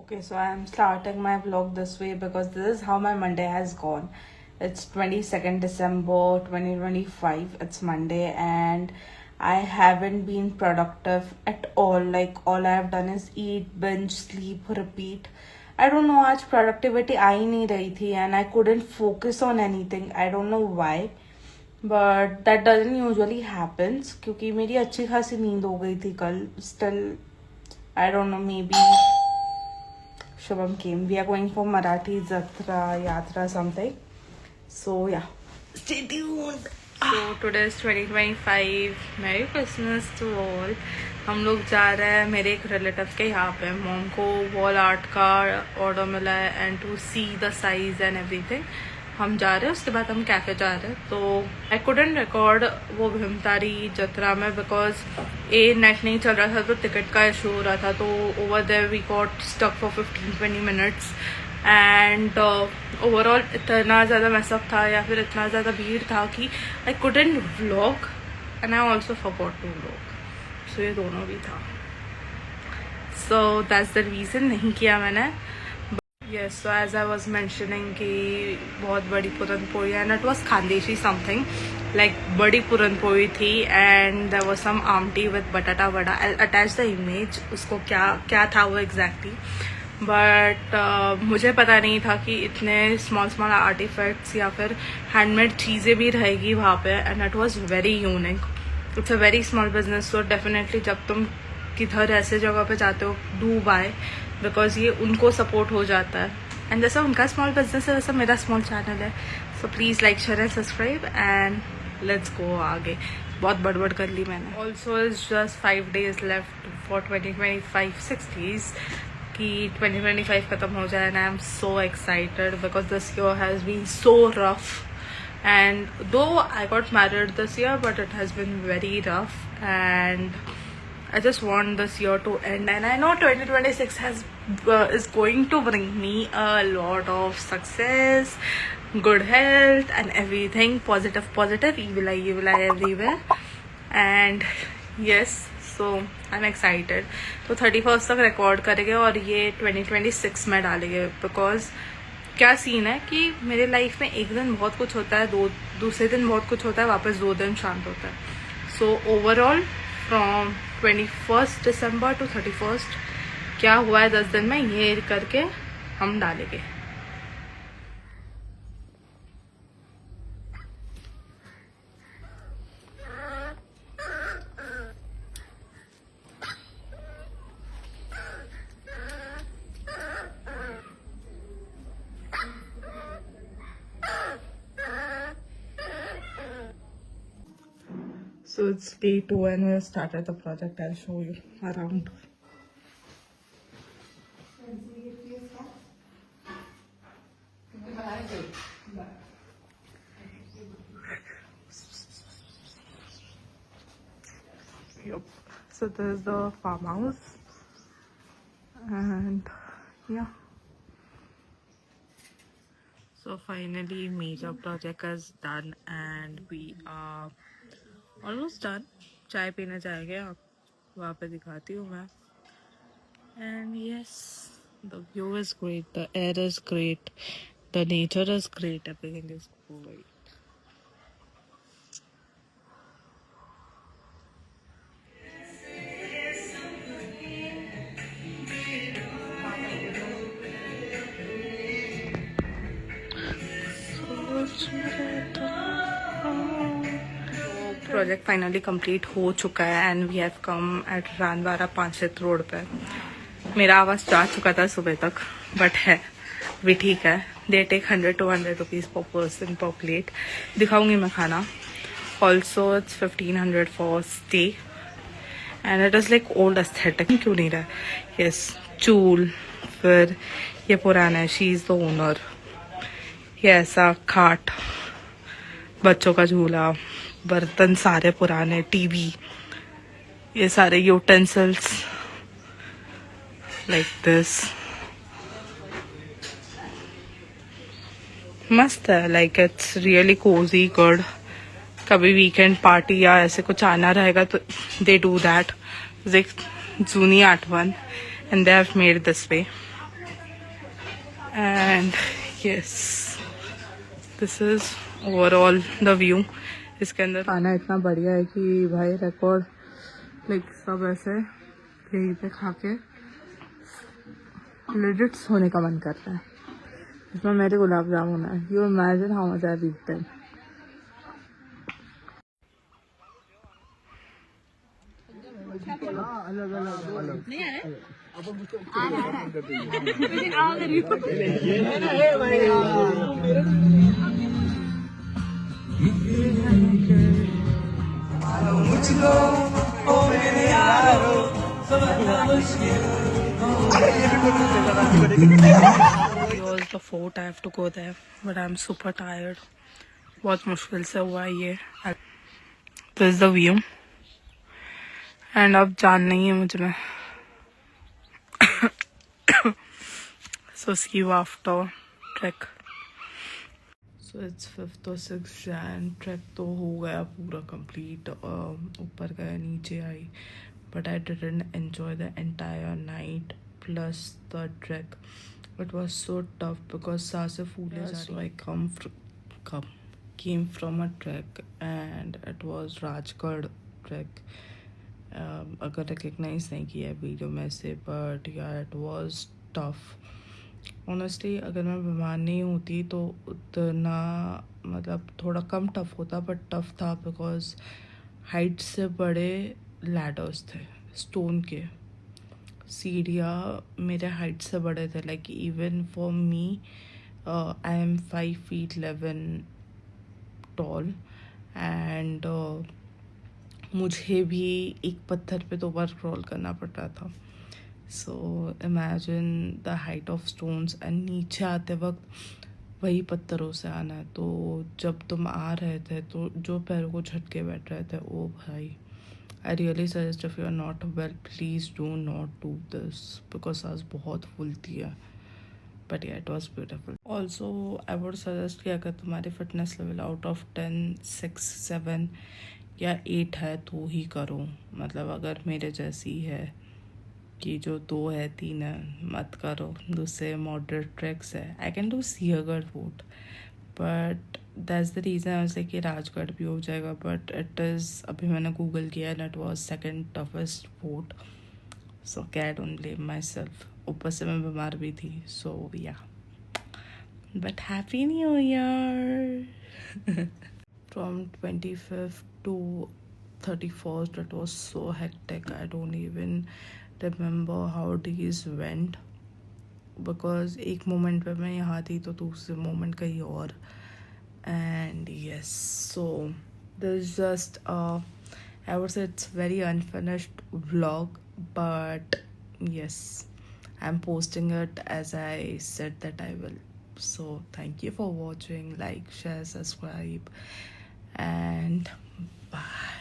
Okay, so I'm starting my vlog this way because this is how my Monday has gone. It's 22nd December 2025. It's Monday and I haven't been productive at all. Like all I have done is eat, binge, sleep, repeat. I don't know, आज productivity आ ही नहीं रही थी and I couldn't focus on anything. I don't know why. But that doesn't usually happens क्योंकि मेरी अच्छी खासी नींद हो गई थी कल. Still, I don't know, maybe Shubham came. We are going for Marathi Jatra Yatra something. So yeah, stay tuned. So today is 2025. Merry Christmas to all. हम लोग जा रहे हैं मेरे एक रिलेटिव के यहाँ पे. मॉम को वॉल आर्ट का ऑर्डर मिला है and to see the size and everything. हम जा रहे हैं, उसके बाद हम कैफे जा रहे हैं. तो आई कुडंट रिकॉर्ड वो भीमतारी जत्रा में बिकॉज नेट नहीं चल रहा था, तो टिकट का इशू हो रहा था. तो over there we got stuck for 15-20 minutes and overall इतना ज़्यादा मैसअप था या फिर इतना ज़्यादा भीड़ था कि I couldn't vlog and I also forgot to vlog. So ये दोनों भी था. सो दैट्स द रीज़न नहीं किया मैंने. Yes, so as I was mentioning कि बहुत बड़ी पूरन पोड़ी and it was Khandeshi something like बड़ी पूरन पोड़ी थी and there was some Amti with बटाटा vada. I'll attach the image. उसको क्या था वो exactly. But मुझे पता नहीं था कि इतने small artifacts या फिर handmade चीज़ें भी रहेगी वहाँ पे and it was very unique. It's a very small business, so definitely जब तुम किधर ऐसे जगह पे जाते हो do buy बिकॉज ये उनको सपोर्ट हो जाता है. एंड जैसा उनका स्मॉल बिजनेस है वैसा मेरा स्मॉल चैनल है. So please like share and subscribe and let's go आगे. बहुत बड़बड़ कर ली मैंने. Also is just 5 days left for 2025 6 days कि 2025 ख़त्म हो जाए. And I am so excited because this year has been so rough. And though I got married this year but it has been very rough and I just want this year to end, and I know 2026 is going to bring me a lot of success, good health and everything. Positive, evil eye everywhere. And yes, so I'm excited. तो 31st तक record करेंगे और ये 2026 में डालेंगे. Because क्या scene है कि मेरे लाइफ में एक दिन बहुत कुछ होता है, दूसरे दिन बहुत कुछ होता है, वापस 2 दिन शांत होता है. So overall from 21st December to 31st क्या हुआ है 10 दिन में, ये करके हम डालेंगे. So it's day 2 and we have started the project. I'll show you around. Yep. So this is the farmhouse and yeah. So finally major project is done and we are almost done. चाय पीने जाएंगे, आप वहाँ पे दिखाती हूँ मैं. And yes, the view is great, the air is great, the nature is great, everything is great. Project finally complete हो चुका है and we have come at Ranwara Panchet road पे. मेरा आवाज़ जा चुका था सुबह तक बट है भी ठीक है. दे टेक 100-200 रुपीज़ पर पर्सन पर प्लेट. दिखाऊंगी मैं खाना. Also it's 1500 for stay and it is like old aesthetic. क्यों नहीं रहा. यस, चूल. फिर ये पुराना है, शी इज़ द ओनर. ये ऐसा खाट, बच्चों का झूला, बर्तन सारे पुराने, टीवी, ये सारे यूटेंसिल्स लाइक दिस. मस्त है. Like it's really cosy good. कभी वीकेंड पार्टी या ऐसे कुछ आना रहेगा तो दे डू दैट. एक जूनी आठवन and they have made this way. and yes, this is overall the view. इसके अंदर खाना इतना बढ़िया है कि भाई रिकॉर्ड लाइक सब ऐसे यहीं पे खा के लिजिट होने का मन करता है. इसमें मेरे गुलाब जामुन है. You imagine how much I eat them. Was the fort. I have to go there, but I'm super tired. बहुत मुश्किल से हुआ है ये. This is the view. And अब जान नहीं है मुझे में. So see you after trek. So it's 5th or 6th Jan. Trek तो हो गया पूरा complete. ऊपर गया नीचे आई. But I didn't enjoy the entire night plus the trek. It was so tough because सांसें फूले जा रही. So I came from a trek and it was Rajgarh trek. अगर रिकग्नाइज नहीं किया वीडियो में से, बट यार इट वाज टफ ऑनेस्टली. अगर मैं बीमार नहीं होती तो उतना मतलब थोड़ा कम टफ होता, बट टफ था बिकॉज हाइट से बड़े लैडर्स थे, स्टोन के सीढ़ियाँ मेरे हाइट से बड़े थे. Like even for me, I am 5 feet 11 tall and मुझे भी एक पत्थर पे 2 बार क्रॉल करना पड़ रहा था. So imagine the height of stones and नीचे आते वक्त वही पत्थरों से आना है. तो जब तुम आ रहे थे तो जो पैरों को झटके बैठ रहे थे, ओ भाई, I really suggest if you are not well please do not do this because सांस बहुत फूलती है. But yeah it was beautiful. Also I would suggest कि अगर तुम्हारी फिटनेस लेवल आउट ऑफ 10, 6, 7 या 8 है तो ही करो. मतलब अगर मेरे जैसी है कि जो 2 है 3 है, मत करो. दूसरे मॉडरेट ट्रैक्स है. I can do Sinhagad fort, but that's the reason ऐसे कि राजगढ़ भी हो जाएगा. बट इट इज़, अभी मैंने गूगल किया and it was 2nd toughest fort. So I don't blame my self. ऊपर से मैं बीमार भी थी. सो या, but happy new year. From 25th to 31st, it was so hectic. I don't even remember how days went because एक moment पे मैं यहाँ थी तो दूसरे मोमेंट कहीं और. And yes, so this is just I would say it's very unfinished vlog, but yes, I'm posting it as I said that I will. So thank you for watching. Like, share, subscribe, and bye.